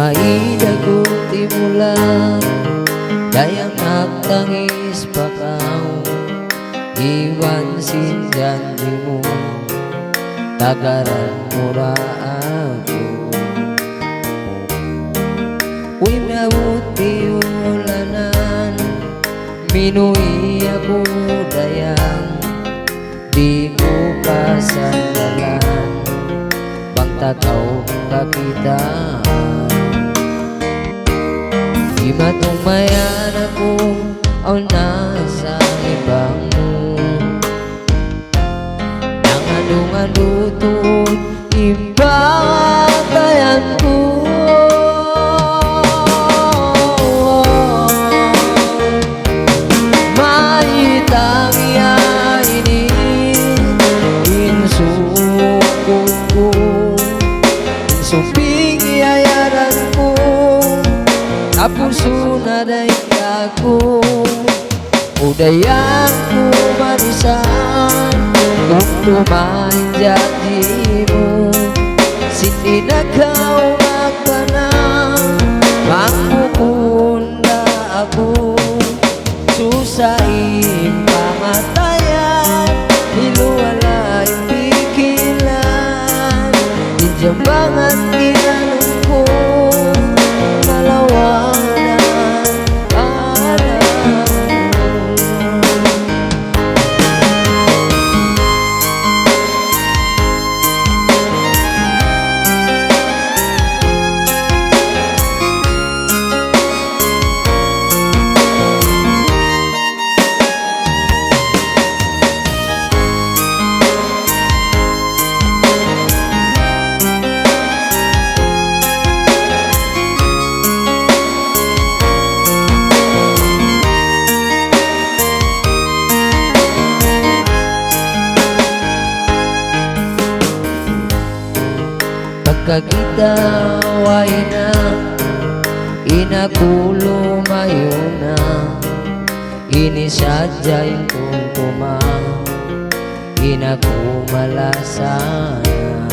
maidagot timulan, dayang nagtangis bakaw, iwan sinjandi mo, tagaran mura ako. Uy nabuti ulanan, minui ako dayang, di ko kasandalan, bang takaw kakitaan. Di matumayan ako o nasa ibang mo, nang anong-anutun ibatayan ko. Suping iayaran ko, kapuso na daig ako, udayang ko manisan, kung tumahin jadi mo, sindi na kau magpanang, mangkukunda ako, susahin pangatayan, iluwalay pikilan, dijambangan tinanong ko, malawanan alam mo. Pagkagitaway na, inakulo mayo na, inisadyay kong tumang, inakumalasana.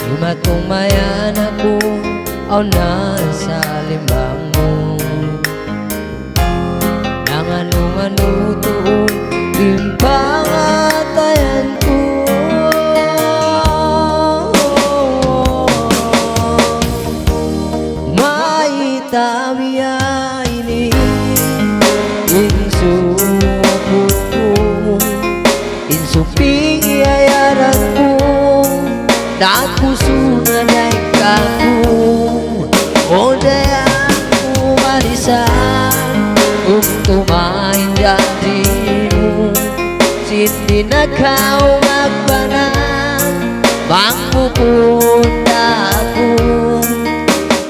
Imatumayan ako o nasa limbang mo, nang anong-anutoon impangatayan ko. Maitawiya ini insuput ko, insuping iayaran ko, nakuso na daig ako, odayan ko manisan, kung tumahin jadi mo, sindi na kau magpanang, mangkukunda ako,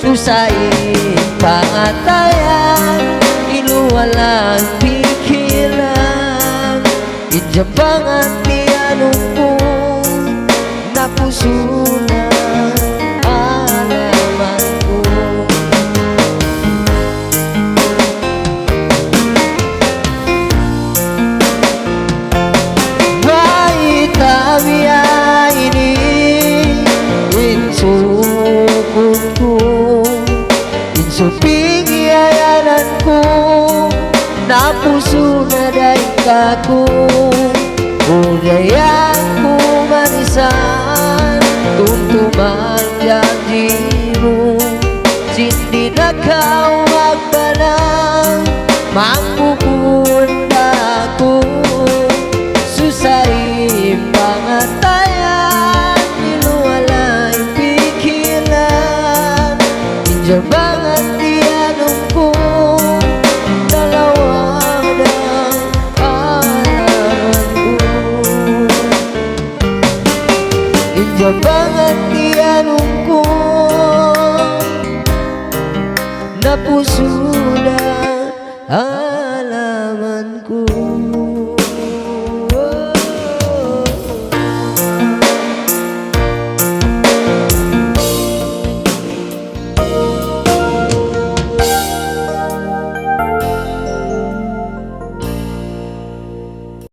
susahin pangatayan, iluwalang pikilan, injambangan tiyanong ko, napuso na alaman ko. Maitawiya ini insukut ko, insuping iayaran ko, napuso na daig ako, udayang ko manisan, tuntuman jadi mo, sindi na kau magpanang, mangkukunda ako, susahin pangatayan, iluwalay pikilan, injambangan tiyanong ko, dalawa ng alaman ko. Injambangan tiyanong ko, napuso